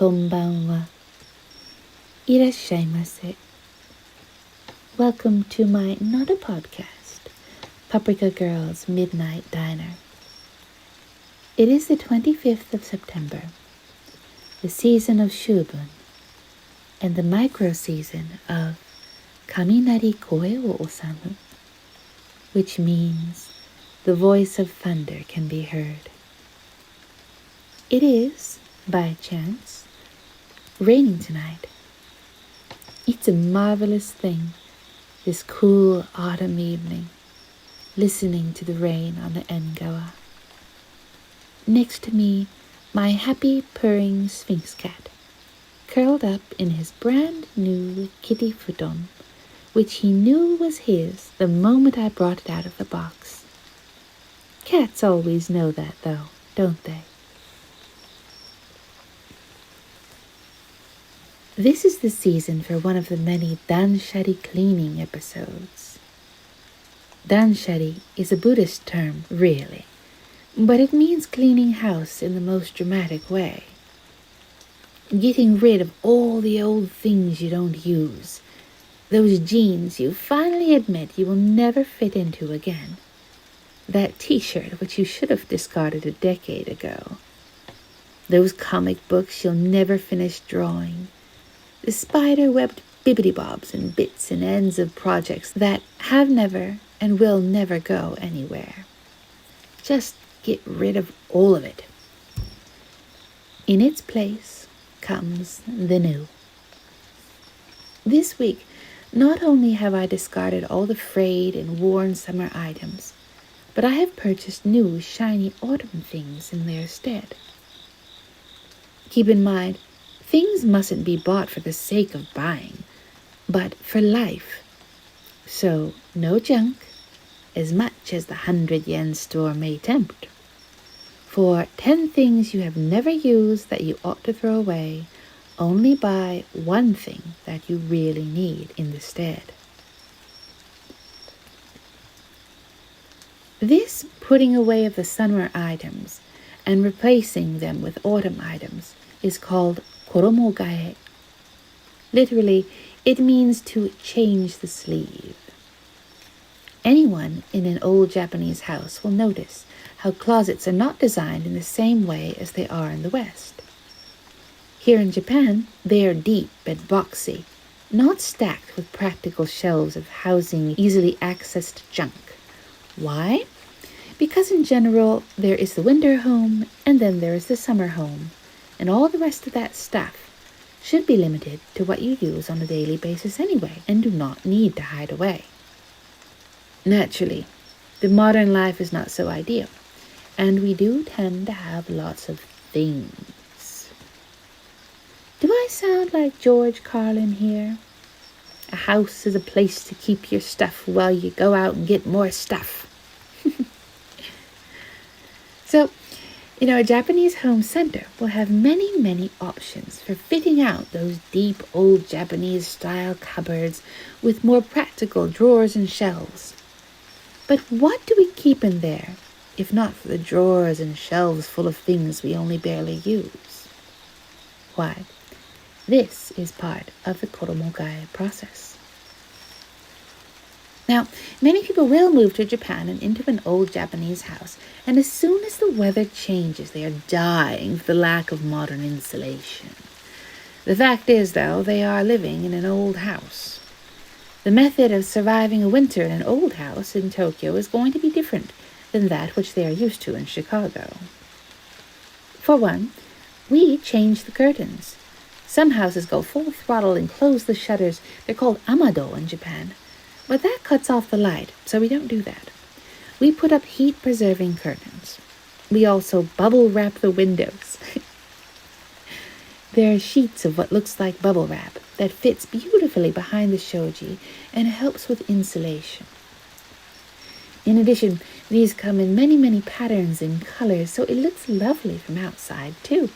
Konbanwa. Irashaimase. Welcome to my another podcast, Paprika Girl's Midnight Diner. It is the 25th of September, the season of Shubun, and the micro-season of Kaminari koe wo osamu, which means the voice of thunder can be heard. It is, by chance, raining tonight. It's a marvelous thing, this cool autumn evening, listening to the rain on the Engawa. Next to me, my happy purring Sphinx cat, curled up in his brand new kitty futon, which he knew was his the moment I brought it out of the box. Cats always know that, though, don't they? This is the season for one of the many danshari cleaning episodes. Danshari is a Buddhist term, really, but it means cleaning house in the most dramatic way. Getting rid of all the old things you don't use, those jeans you finally admit you will never fit into again, that t-shirt which you should have discarded a decade ago, those comic books you'll never finish drawing, the spider-webbed bibbidi-bobs and bits and ends of projects that have never and will never go anywhere. Just get rid of all of it. In its place comes the new. This week, not only have I discarded all the frayed and worn summer items, but I have purchased new shiny autumn things in their stead. Keep in mind, things mustn't be bought for the sake of buying, but for life. So, no junk, as much as the 100-yen store may tempt. For 10 things you have never used that you ought to throw away, only buy one thing that you really need in the stead. This putting away of the summer items and replacing them with autumn items is called KOROMOGAE. Literally, it means to change the sleeve. Anyone in an old Japanese house will notice how closets are not designed in the same way as they are in the West. Here in Japan, they are deep and boxy, not stacked with practical shelves of housing easily accessed junk. Why? Because in general, there is the winter home and then there is the summer home, and all the rest of that stuff should be limited to what you use on a daily basis anyway and do not need to hide away. Naturally, the modern life is not so ideal, and we do tend to have lots of things. Do I sound like George Carlin here? A house is a place to keep your stuff while you go out and get more stuff. So, a Japanese home center will have many, many options for fitting out those deep old Japanese style cupboards with more practical drawers and shelves. But what do we keep in there, if not for the drawers and shelves full of things we only barely use? Why, this is part of the KOROMOGAE process. Now, many people will move to Japan and into an old Japanese house, and as soon as the weather changes, they are dying for the lack of modern insulation. The fact is, though, they are living in an old house. The method of surviving a winter in an old house in Tokyo is going to be different than that which they are used to in Chicago. For one, we change the curtains. Some houses go full throttle and close the shutters. They're called amado in Japan. But that cuts off the light, so we don't do that. We put up heat-preserving curtains. We also bubble wrap the windows. There are sheets of what looks like bubble wrap that fits beautifully behind the shoji and helps with insulation. In addition, these come in many, many patterns and colors, so it looks lovely from outside, too.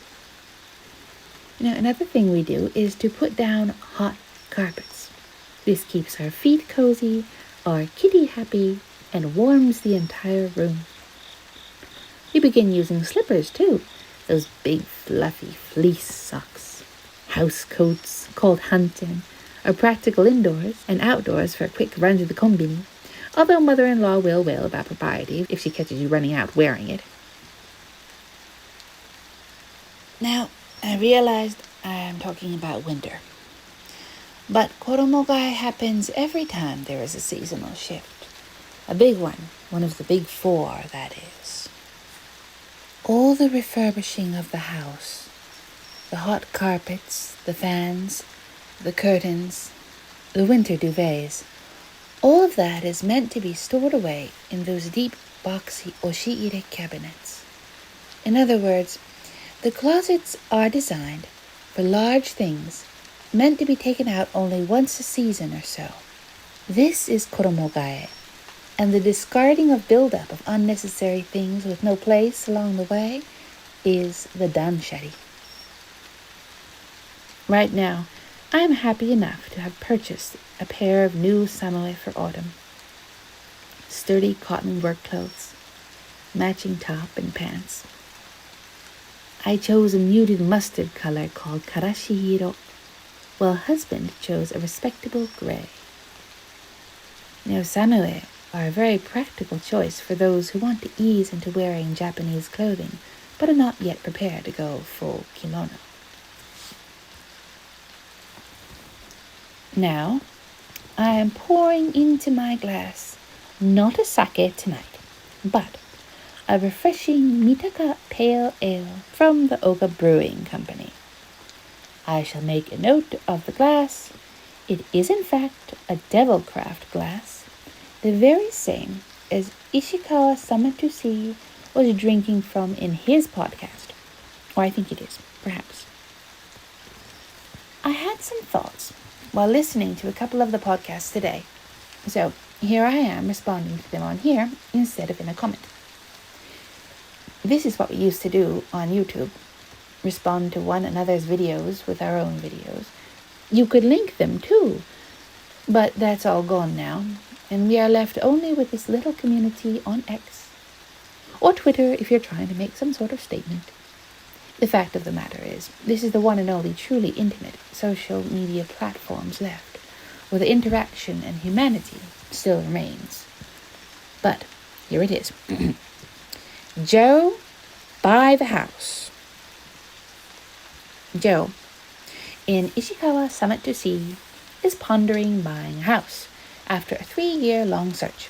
Another thing we do is to put down hot carpets. This keeps our feet cozy, our kitty happy, and warms the entire room. We begin using slippers too, those big fluffy fleece socks. house coats, cold hunting, are practical indoors and outdoors for a quick run to the combini, although mother-in-law will wail about propriety if she catches you running out wearing it. Now, I realized I am talking about winter. But KOROMOGAE happens every time there is a seasonal shift. A big one of the big four, that is. All the refurbishing of the house, the hot carpets, the fans, the curtains, the winter duvets, all of that is meant to be stored away in those deep, boxy oshiire cabinets. In other words, the closets are designed for large things meant to be taken out only once a season or so. This is KOROMOGAE, and the discarding of buildup of unnecessary things with no place along the way is the danshari. Right now, I am happy enough to have purchased a pair of new samoe for autumn. Sturdy cotton work clothes, matching top and pants. I chose a muted mustard color called karashihiro, while husband chose a respectable gray. Now, samoe are a very practical choice for those who want to ease into wearing Japanese clothing, but are not yet prepared to go full kimono. Now, I am pouring into my glass not a sake tonight, but a refreshing Mitaka Pale Ale from the Oga Brewing Company. I shall make a note of the glass. It is in fact a devil craft glass, the very same as Ishikawa Samatusi was drinking from in his podcast. Or I think it is, perhaps. I had some thoughts while listening to a couple of the podcasts today, so here I am responding to them on here instead of in a comment. This is what we used to do on YouTube. Respond to one another's videos with our own videos. You could link them too, but that's all gone now, and we are left only with this little community on X, or Twitter if you're trying to make some sort of statement. The fact of the matter is, this is the one and only truly intimate social media platforms left, where the interaction and humanity still remains. But here it is. Joe, buy the house. Joe, in Ishikawa Summit to Sea, is pondering buying a house after a 3-year-long search.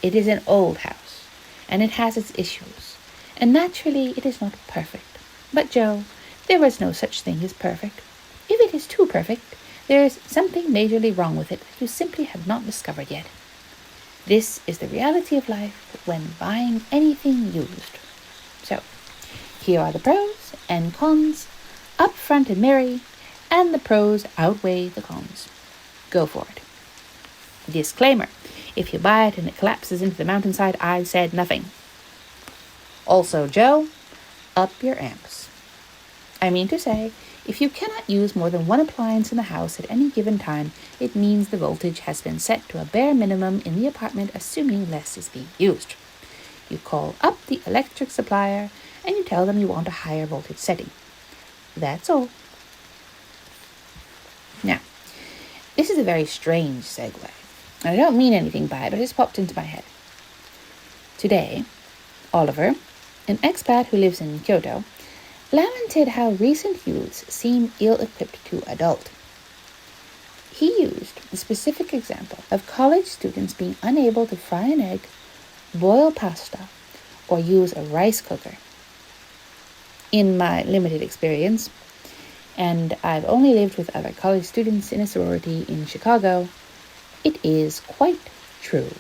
It is an old house, and it has its issues, and naturally it is not perfect. But Joe, there is no such thing as perfect. If it is too perfect, there is something majorly wrong with it that you simply have not discovered yet. This is the reality of life when buying anything used. So, here are the pros and cons, up front and merry, and the pros outweigh the cons. Go for it. Disclaimer: if you buy it and it collapses into the mountainside, I said nothing. Also, Joe, up your amps. I mean to say, if you cannot use more than one appliance in the house at any given time, it means the voltage has been set to a bare minimum in the apartment, assuming less is being used. You call up the electric supplier and you tell them you want a higher voltage setting. That's all. Now, this is a very strange segue. I don't mean anything by it, but it just popped into my head. Today, Oliver, an expat who lives in Kyoto, lamented how recent youths seem ill-equipped to adult. He used the specific example of college students being unable to fry an egg, boil pasta, or use a rice cooker. In my limited experience, and I've only lived with other college students in a sorority in Chicago, it is quite true.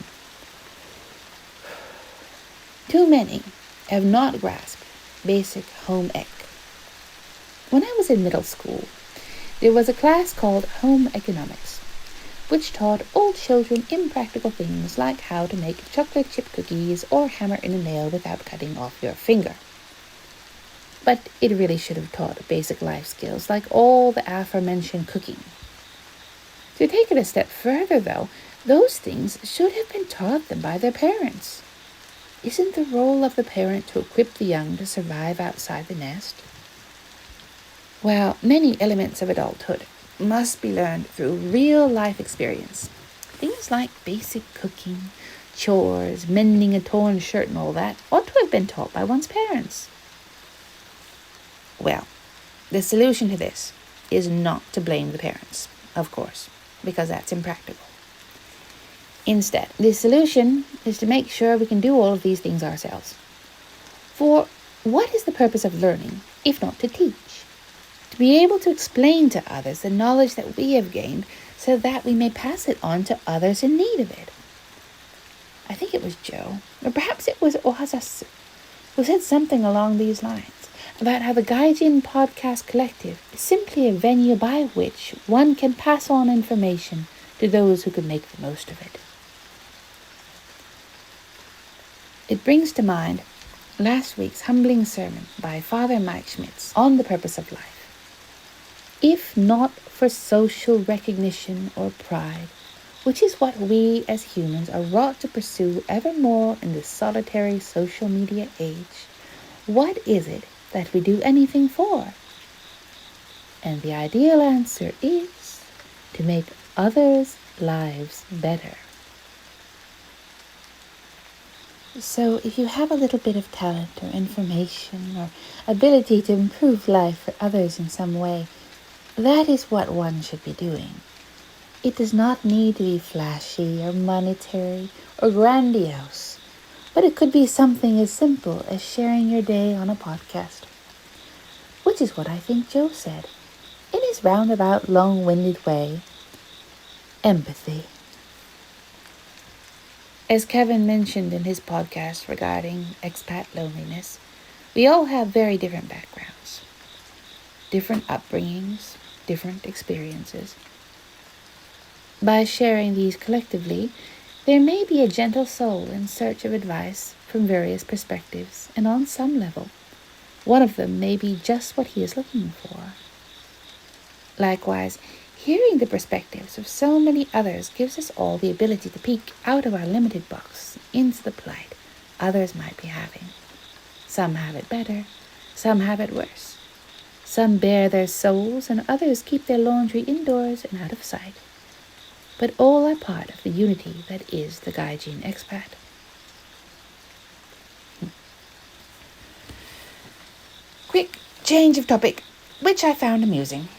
Too many have not grasped basic home ec. When I was in middle school, there was a class called Home Economics, which taught old children impractical things like how to make chocolate chip cookies or hammer in a nail without cutting off your finger. But it really should have taught basic life skills like all the aforementioned cooking. To take it a step further, though, those things should have been taught them by their parents. Isn't the role of the parent to equip the young to survive outside the nest? Well, many elements of adulthood must be learned through real life experience. Things like basic cooking, chores, mending a torn shirt and all that ought to have been taught by one's parents. Well, the solution to this is not to blame the parents, of course, because that's impractical. Instead, the solution is to make sure we can do all of these things ourselves. For what is the purpose of learning if not to teach? To be able to explain to others the knowledge that we have gained so that we may pass it on to others in need of it. I think it was Joe, or perhaps it was Oasis, who said something along these lines about how the Gaijin Podcast Collective is simply a venue by which one can pass on information to those who can make the most of it. It brings to mind last week's humbling sermon by Father Mike Schmitz on the purpose of life. If not for social recognition or pride, which is what we as humans are wrought to pursue ever more in this solitary social media age, what is it that we do anything for? And the ideal answer is to make others' lives better. So if you have a little bit of talent or information or ability to improve life for others in some way, that is what one should be doing. It does not need to be flashy or monetary or grandiose, but it could be something as simple as sharing your day on a podcast, which is what I think Joe said in his roundabout, long-winded way: empathy. As Kevin mentioned in his podcast regarding expat loneliness, we all have very different backgrounds, different upbringings, different experiences. By sharing these collectively, there may be a gentle soul in search of advice from various perspectives, and on some level, one of them may be just what he is looking for. Likewise, hearing the perspectives of so many others gives us all the ability to peek out of our limited box into the plight others might be having. Some have it better, some have it worse. Some bare their souls, and others keep their laundry indoors and out of sight. But all are part of the unity that is the Gaijin expat. Quick change of topic, which I found amusing.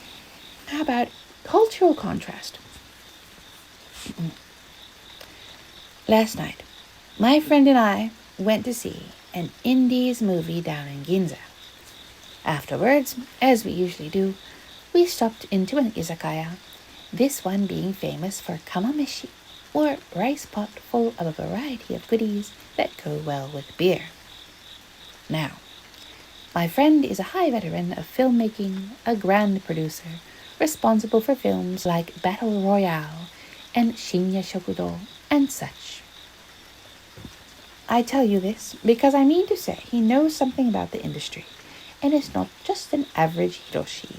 How about cultural contrast? Last night, my friend and I went to see an Indies movie down in Ginza. Afterwards, as we usually do, we stopped into an izakaya, this one being famous for kamameshi, or rice pot full of a variety of goodies that go well with beer. Now, my friend is a high veteran of filmmaking, a grand producer, responsible for films like Battle Royale and Shinya Shokudo and such. I tell you this because I mean to say he knows something about the industry, and is not just an average hiroshi.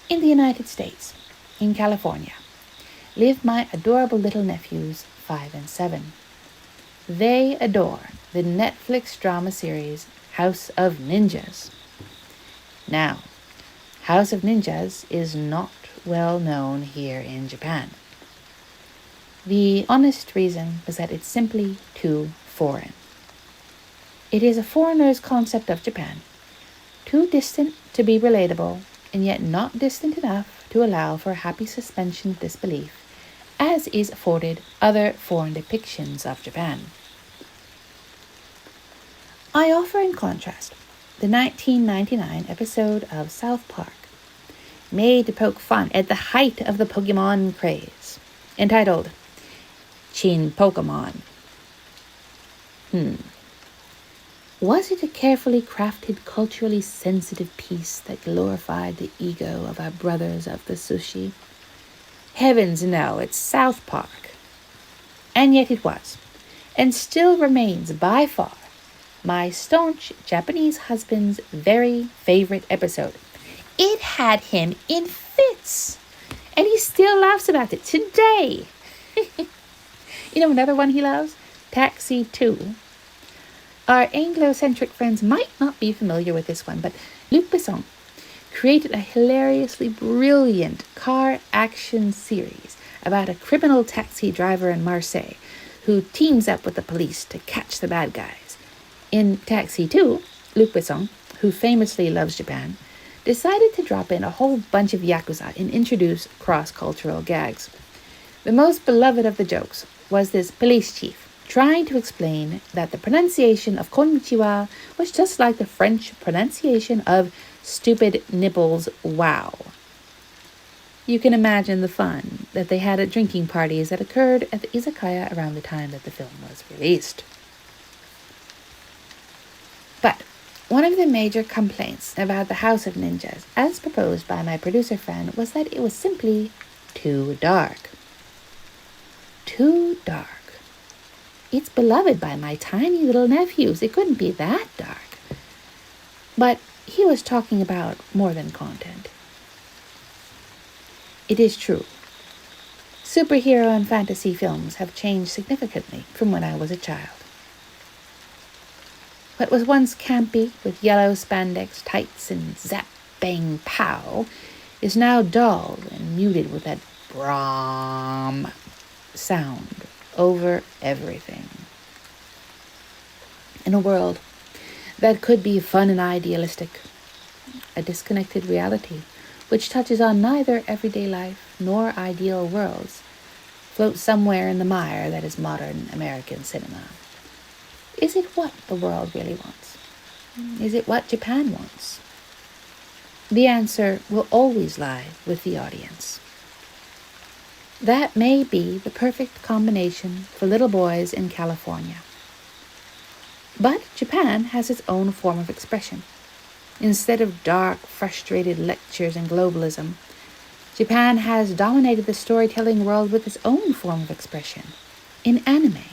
In the United States, in California, live my adorable little nephews, 5 and 7. They adore the Netflix drama series House of Ninjas. Now, House of Ninjas is not well known here in Japan. The honest reason is that it's simply too foreign. It is a foreigner's concept of Japan, too distant to be relatable, and yet not distant enough to allow for a happy suspension of disbelief, as is afforded other foreign depictions of Japan. I offer in contrast the 1999 episode of South Park, made to poke fun at the height of the Pokemon craze, entitled Chin Pokemon. Was it a carefully crafted, culturally sensitive piece that glorified the ego of our brothers of the sushi? Heavens no, it's South Park. And yet it was, and still remains by far, my staunch Japanese husband's very favorite episode. It had him in fits, and he still laughs about it today. You know another one he loves? Taxi 2. Our Anglo-centric friends might not be familiar with this one, but Luc Besson created a hilariously brilliant car action series about a criminal taxi driver in Marseille who teams up with the police to catch the bad guys. In Taxi 2, Luc Besson, who famously loves Japan, decided to drop in a whole bunch of Yakuza and introduce cross-cultural gags. The most beloved of the jokes was this police chief trying to explain that the pronunciation of konnichiwa was just like the French pronunciation of stupid nipples wow. You can imagine the fun that they had at drinking parties that occurred at the izakaya around the time that the film was released. But one of the major complaints about the House of Ninjas, as proposed by my producer friend, was that it was simply too dark. Too dark. It's beloved by my tiny little nephews. It couldn't be that dark. But he was talking about more than content. It is true. Superhero and fantasy films have changed significantly from when I was a child. What was once campy with yellow spandex tights and zap, bang, pow is now dull and muted with that Brahm sound over everything. In a world that could be fun and idealistic, a disconnected reality which touches on neither everyday life nor ideal worlds floats somewhere in the mire that is modern American cinema. Is it what the world really wants? Is it what Japan wants? The answer will always lie with the audience. That may be the perfect combination for little boys in California. But Japan has its own form of expression. Instead of dark, frustrated lectures and globalism, Japan has dominated the storytelling world with its own form of expression, in anime.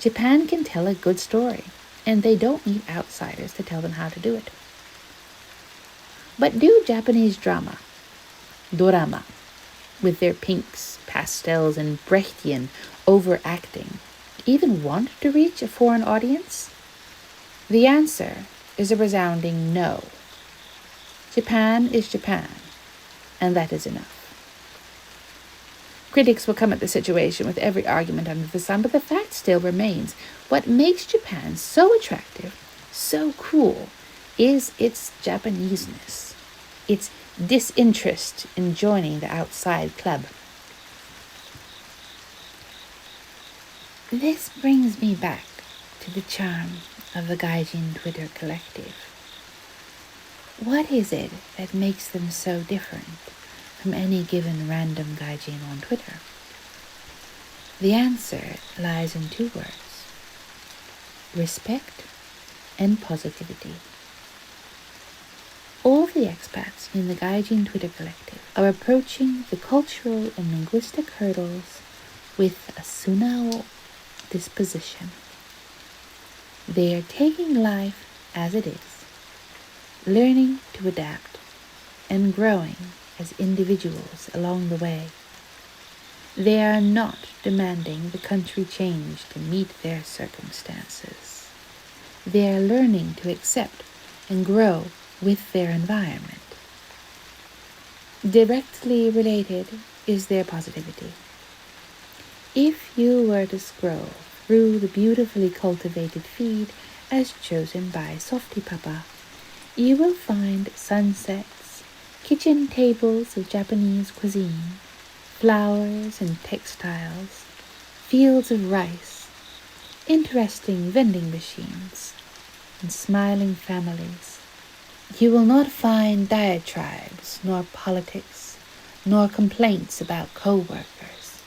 Japan can tell a good story, and they don't need outsiders to tell them how to do it. But do Japanese drama, dorama, with their pinks, pastels, and Brechtian overacting, even want to reach a foreign audience? The answer is a resounding no. Japan is Japan, and that is enough. Critics will come at the situation with every argument under the sun, but the fact still remains. What makes Japan so attractive, so cool, is its Japaneseness, its disinterest in joining the outside club. This brings me back to the charm of the Gaijin Twitter collective. What is it that makes them so different from any given random Gaijin on Twitter? The answer lies in two words: respect and positivity. All the expats in the Gaijin Twitter collective are approaching the cultural and linguistic hurdles with a sunao disposition. They are taking life as it is, learning to adapt and growing as individuals along the way. They are not demanding the country change to meet their circumstances. They are learning to accept and grow with their environment. Directly related is their positivity. If you were to scroll through the beautifully cultivated feed as chosen by Softy Papa, you will find sunsets, kitchen tables of Japanese cuisine, flowers and textiles, fields of rice, interesting vending machines, and smiling families. You will not find diatribes, nor politics, nor complaints about co-workers,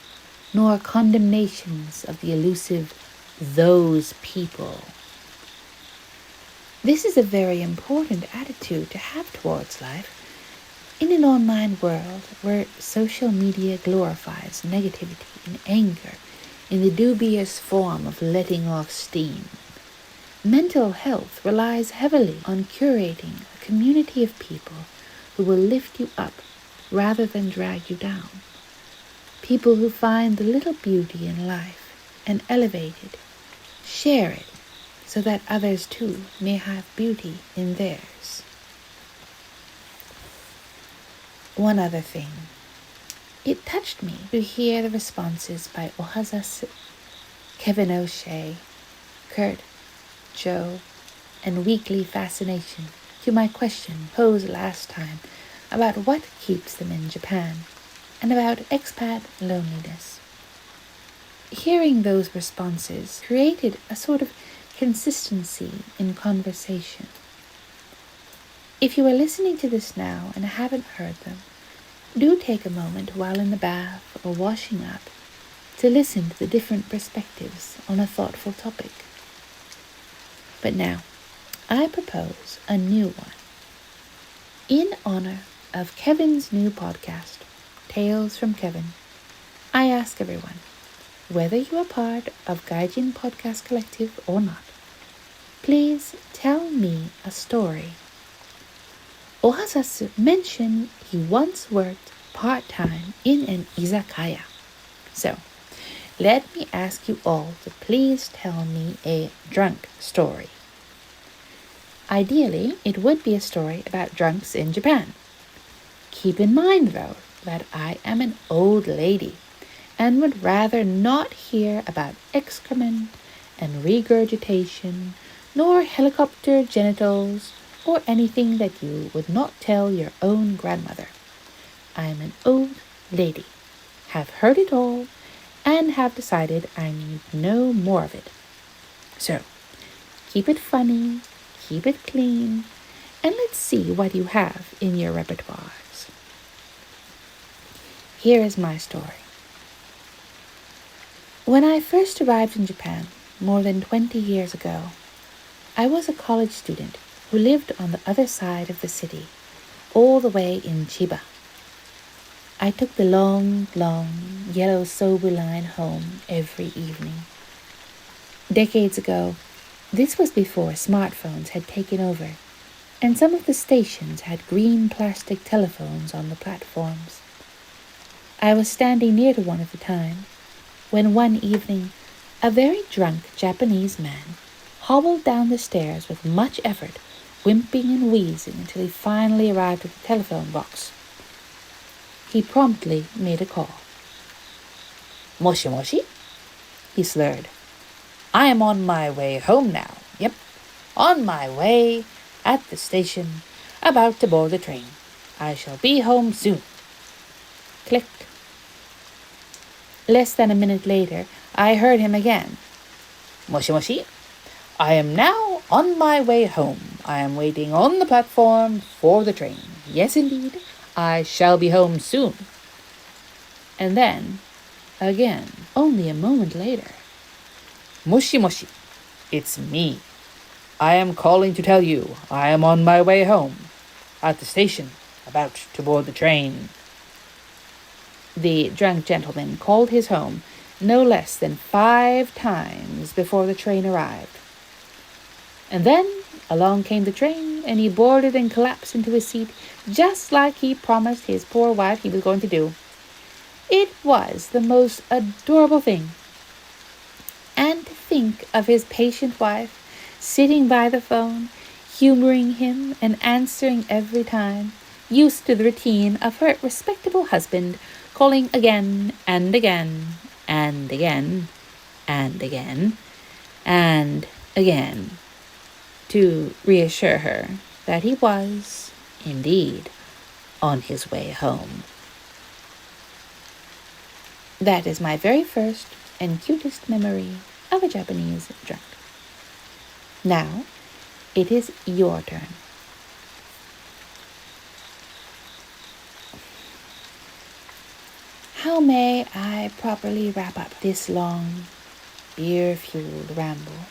nor condemnations of the elusive those people. This is a very important attitude to have towards life in an online world where social media glorifies negativity and anger in the dubious form of letting off steam. Mental health relies heavily on curating a community of people who will lift you up rather than drag you down. People who find the little beauty in life and elevate it, share it, so that others too may have beauty in theirs. one other thing. It touched me to hear the responses by Ohazasu, Kevin O'Shea, Kurt, Joe, and Weekly Fascination to my question posed last time about what keeps them in Japan and about expat loneliness. Hearing those responses created a sort of consistency in conversation. If you are listening to this now and haven't heard them, do take a moment while in the bath or washing up to listen to the different perspectives on a thoughtful topic. But now, I propose a new one. In honor of Kevin's new podcast, Tales from Kevin, I ask everyone, whether you are part of Gaijin Podcast Collective or not, please tell me a story. Ohazasu mentioned he once worked part-time in an izakaya. So, let me ask you all to please tell me a drunk story. Ideally, it would be a story about drunks in Japan. Keep in mind, though, that I am an old lady and would rather not hear about excrement and regurgitation, nor helicopter genitals, or anything that you would not tell your own grandmother. I am an old lady, have heard it all, and have decided I need no more of it. So, keep it funny, keep it clean, and let's see what you have in your repertoires. Here is my story. When I first arrived in Japan more than 20 years ago, I was a college student who lived on the other side of the city, all the way in Chiba. I took the long yellow Sobu line home every evening. Decades ago, this was before smartphones had taken over, and some of the stations had green plastic telephones on the platforms. I was standing near to one at the time, when one evening a very drunk Japanese man hobbled down the stairs with much effort, whimpering and wheezing until he finally arrived at the telephone box. He promptly made a call. "Moshi moshi?" he slurred. "I am on my way home now. Yep, on my way, at the station, about to board the train. I shall be home soon." Click. Less than a minute later, I heard him again. "Moshi moshi? I am now on my way home. I am waiting on the platform for the train. Yes, indeed, I shall be home soon." And then, again, only a moment later. "Moshi moshi, it's me. I am calling to tell you I am on my way home, at the station, about to board the train." The drunk gentleman called his home no less than 5 times before the train arrived. And then along came the train, and he boarded and collapsed into his seat, just like he promised his poor wife he was going to do. It was the most adorable thing. And to think of his patient wife sitting by the phone, humoring him and answering every time, used to the routine of her respectable husband, calling again and again and again and again and again to reassure her that he was, indeed, on his way home. That is my very first and cutest memory of a Japanese drunk. Now, it is your turn. How may I properly wrap up this long, beer-fueled ramble?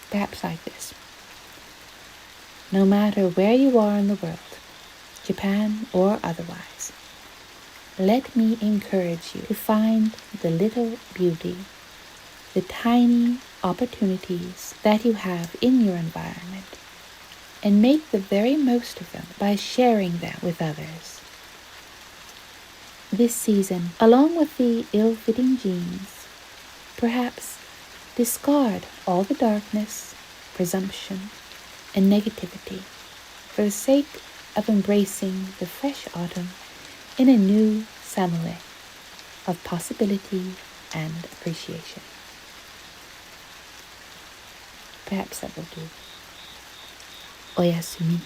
Perhaps like this. No matter where you are in the world, Japan or otherwise, let me encourage you to find the little beauty, the tiny opportunities that you have in your environment, and make the very most of them by sharing them with others. This season, along with the ill-fitting jeans, perhaps discard all the darkness, presumption, and negativity for the sake of embracing the fresh autumn in a new samurai of possibility and appreciation. Perhaps that will do. Oyasumi.